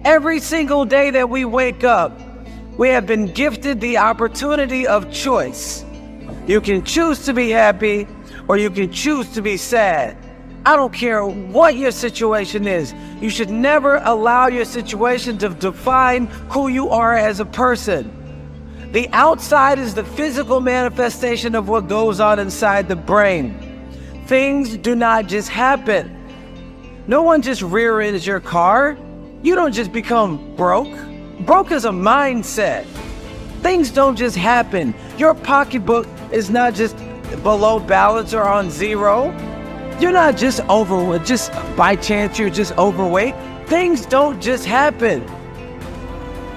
Every single day that we wake up, we have been gifted the opportunity of choice. You can choose to be happy or you can choose to be sad. I don't care what your situation is. You should never allow your situation to define who you are as a person. The outside is the physical manifestation of what goes on inside the brain. Things do not just happen. No one just rear-ends your car. You don't just become broke. Broke is a mindset. Things don't just happen. Your pocketbook is not just below balance or on zero. You're not just overweight, just by chance you're just overweight. Things don't just happen.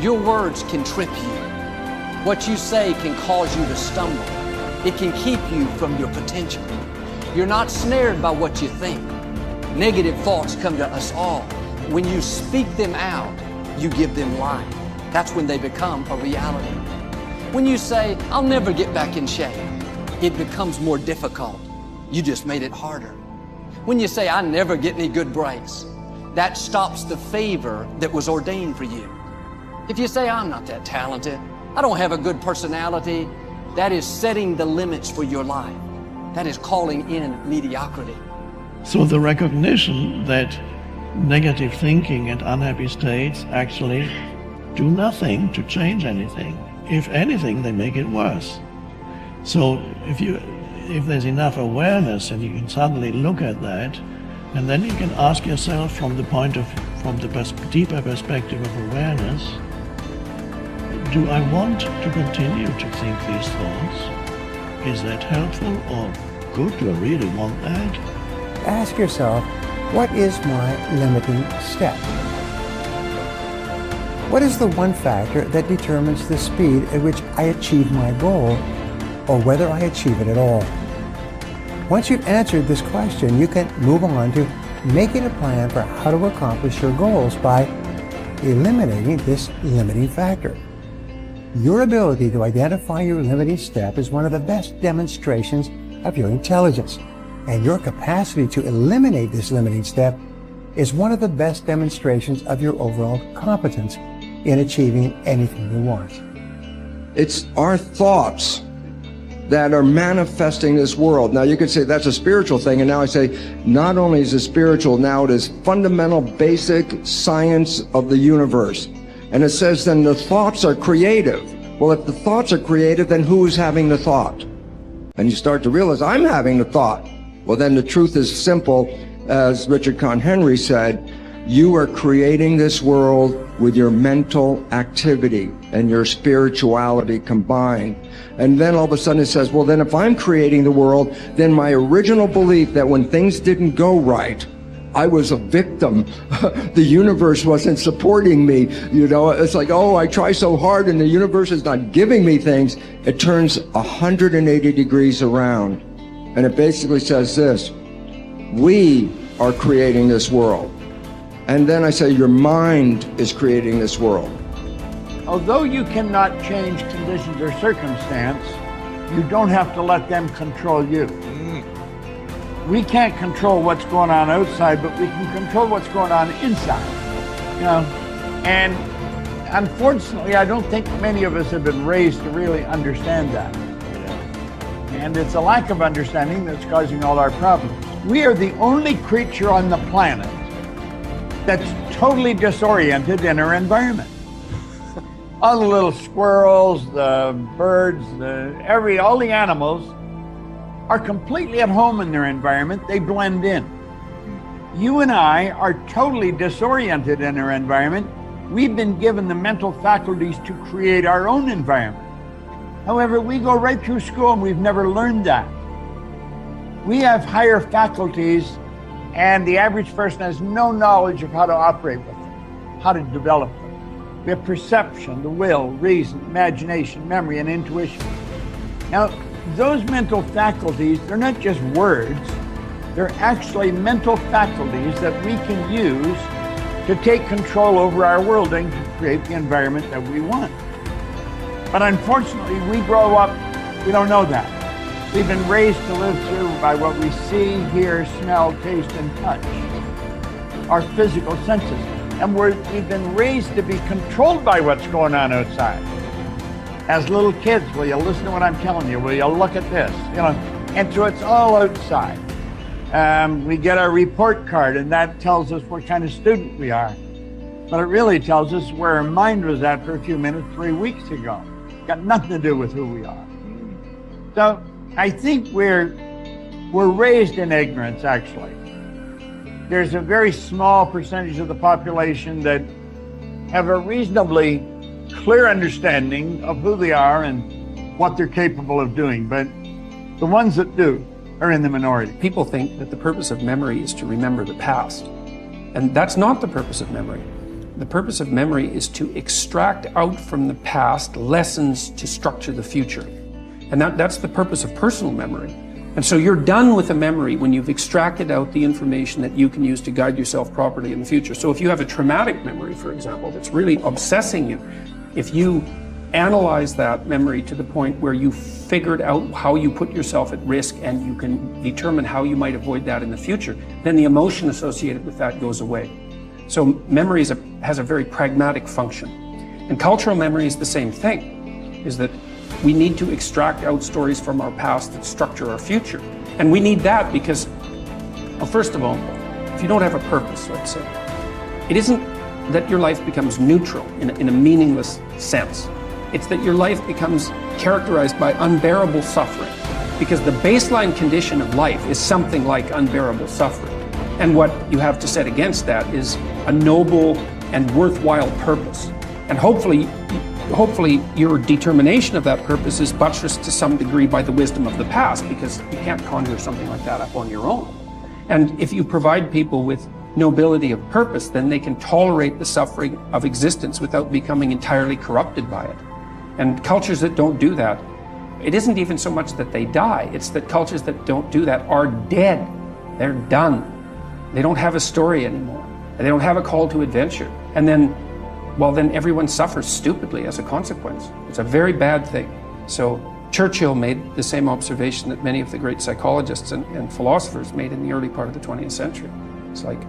Your words can trip you. What you say can cause you to stumble. It can keep you from your potential. You're not snared by what you think. Negative thoughts come to us all. When you speak them out, you give them life. That's when they become a reality. When you say, I'll never get back in shape, it becomes more difficult. You just made it harder. When you say, I never get any good breaks, that stops the favor that was ordained for you. If you say, I'm not that talented, I don't have a good personality, that is setting the limits for your life. That is calling in mediocrity. So the recognition that negative thinking and unhappy states actually do nothing to change anything. If anything, they make it worse. So if there's enough awareness and you can suddenly look at that, and then you can ask yourself from the deeper perspective of awareness, do I want to continue to think these thoughts? Is that helpful or good? Do I really want that? Ask yourself, what is my limiting step? What is the one factor that determines the speed at which I achieve my goal, or whether I achieve it at all? Once you've answered this question, you can move on to making a plan for how to accomplish your goals by eliminating this limiting factor. Your ability to identify your limiting step is one of the best demonstrations of your intelligence, and your capacity to eliminate this limiting step is one of the best demonstrations of your overall competence in achieving anything you want. It's our thoughts that are manifesting this world. Now you could say that's a spiritual thing, and now I say not only is it spiritual, now it is fundamental basic science of the universe. And it says then the thoughts are creative. Well, if the thoughts are creative, then who is having the thought? And you start to realize I'm having the thought. Well, then the truth is simple. As Richard Kahn Henry said, you are creating this world with your mental activity and your spirituality combined. And then all of a sudden it says, well, then if I'm creating the world, then my original belief that when things didn't go right, I was a victim. The universe wasn't supporting me. You know, it's like, oh, I try so hard and the universe is not giving me things. It turns 180 degrees around. And it basically says this: we are creating this world. And then I say your mind is creating this world. Although you cannot change conditions or circumstance, you don't have to let them control you. We can't control what's going on outside, but we can control what's going on inside. You know, and unfortunately, I don't think many of us have been raised to really understand that. And it's a lack of understanding that's causing all our problems. We are the only creature on the planet that's totally disoriented in our environment. All the little squirrels, the birds, all the animals are completely at home in their environment. They blend in. You and I are totally disoriented in our environment. We've been given the mental faculties to create our own environment. However, we go right through school and we've never learned that. We have higher faculties, and the average person has no knowledge of how to operate with them, how to develop them. We have perception, the will, reason, imagination, memory, and intuition. Now, those mental faculties, they're not just words, they're actually mental faculties that we can use to take control over our world and to create the environment that we want. But unfortunately, we grow up, we don't know that. We've been raised to live through by what we see, hear, smell, taste, and touch, our physical senses. And we've been raised to be controlled by what's going on outside. As little kids, will you listen to what I'm telling you? Will you look at this? And so it's all outside. We get our report card, and that tells us what kind of student we are. But it really tells us where our mind was at for a few minutes 3 weeks ago. Got nothing to do with who we are. So I think we're raised in ignorance, actually. There's a very small percentage of the population that have a reasonably clear understanding of who they are and what they're capable of doing. But the ones that do are in the minority. People think that the purpose of memory is to remember the past. And that's not the purpose of memory. The purpose of memory is to extract out from the past lessons to structure the future. And that's the purpose of personal memory. And so you're done with a memory when you've extracted out the information that you can use to guide yourself properly in the future. So if you have a traumatic memory, for example, that's really obsessing you, if you analyze that memory to the point where you figured out how you put yourself at risk and you can determine how you might avoid that in the future, then the emotion associated with that goes away. So memory has a very pragmatic function. And cultural memory is the same thing, is that we need to extract out stories from our past that structure our future. And we need that because, well, first of all, if you don't have a purpose, let's say, it isn't that your life becomes neutral in a meaningless sense. It's that your life becomes characterized by unbearable suffering, because the baseline condition of life is something like unbearable suffering. And what you have to set against that is a noble and worthwhile purpose. And hopefully your determination of that purpose is buttressed to some degree by the wisdom of the past, because you can't conjure something like that up on your own. And if you provide people with nobility of purpose, then they can tolerate the suffering of existence without becoming entirely corrupted by it. And cultures that don't do that, it isn't even so much that they die, it's that cultures that don't do that are dead. They're done. They don't have a story anymore. They don't have a call to adventure. And then, well, then everyone suffers stupidly as a consequence. It's a very bad thing. So Churchill made the same observation that many of the great psychologists and philosophers made in the early part of the 20th century. It's like,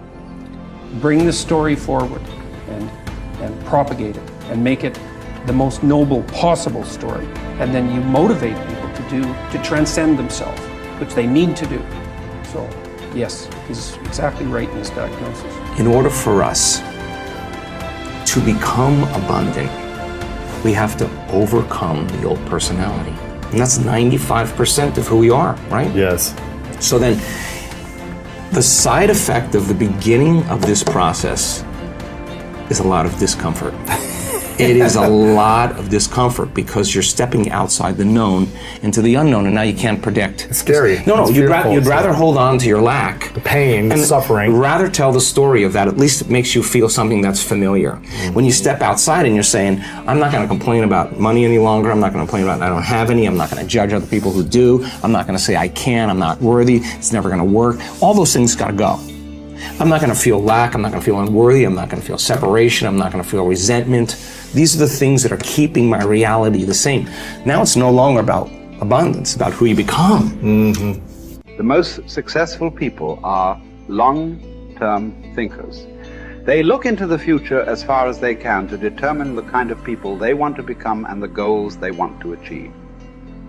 bring the story forward and propagate it and make it the most noble possible story. And then you motivate people to transcend themselves, which they need to do. So yes, he's exactly right in his diagnosis. In order for us to become abundant, we have to overcome the old personality. And that's 95% of who we are, right? Yes. So then, the side effect of the beginning of this process is a lot of discomfort. It is a lot of discomfort because you're stepping outside the known into the unknown, and now you can't predict. It's scary. No, you'd rather hold on to your lack. The pain, the suffering. Rather tell the story of that. At least it makes you feel something that's familiar. Mm-hmm. When you step outside and you're saying, I'm not going to complain about money any longer. I'm not going to complain about I don't have any. I'm not going to judge other people who do. I'm not going to say I can't. I'm not worthy. It's never going to work. All those things got to go. I'm not going to feel lack. I'm not going to feel unworthy. I'm not going to feel separation. I'm not going to feel resentment. These are the things that are keeping my reality the same. Now it's no longer about abundance, it's about who you become. Mm-hmm. The most successful people are long-term thinkers. They look into the future as far as they can to determine the kind of people they want to become and the goals they want to achieve.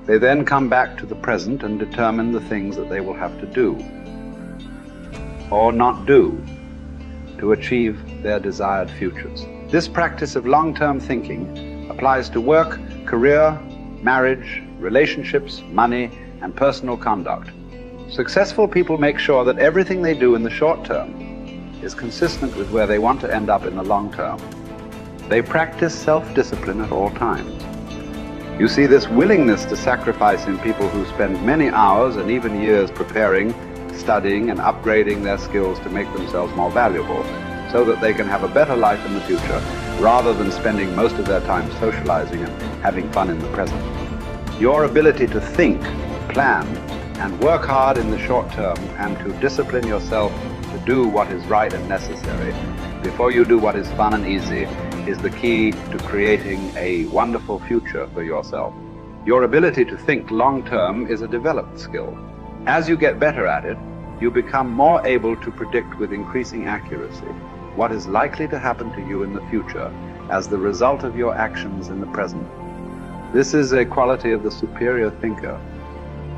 They then come back to the present and determine the things that they will have to do or not do to achieve their desired futures. This practice of long-term thinking applies to work, career, marriage, relationships, money, and personal conduct. Successful people make sure that everything they do in the short term is consistent with where they want to end up in the long term. They practice self-discipline at all times. You see this willingness to sacrifice in people who spend many hours and even years preparing, studying, and upgrading their skills to make themselves more valuable, so that they can have a better life in the future, rather than spending most of their time socializing and having fun in the present. Your ability to think, plan, and work hard in the short term, and to discipline yourself to do what is right and necessary before you do what is fun and easy, is the key to creating a wonderful future for yourself. Your ability to think long term is a developed skill. As you get better at it, you become more able to predict with increasing accuracy. what is likely to happen to you in the future as the result of your actions in the present. This is a quality of the superior thinker.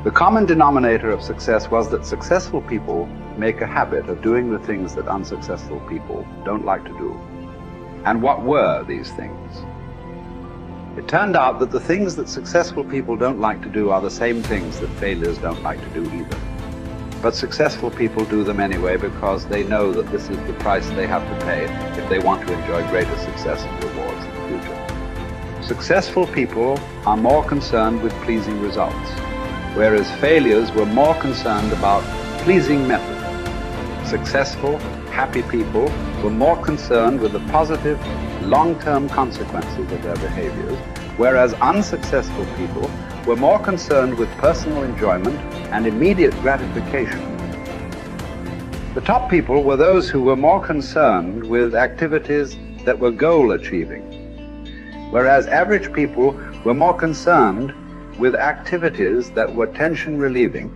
The common denominator of success was that successful people make a habit of doing the things that unsuccessful people don't like to do. And what were these things? It turned out that the things that successful people don't like to do are the same things that failures don't like to do either. But successful people do them anyway because they know that this is the price they have to pay if they want to enjoy greater success and rewards in the future. Successful people are more concerned with pleasing results, whereas failures were more concerned about pleasing method. Successful, happy people were more concerned with the positive, long-term consequences of their behaviors, whereas unsuccessful people were more concerned with personal enjoyment and immediate gratification. The top people were those who were more concerned with activities that were goal-achieving, whereas average people were more concerned with activities that were tension-relieving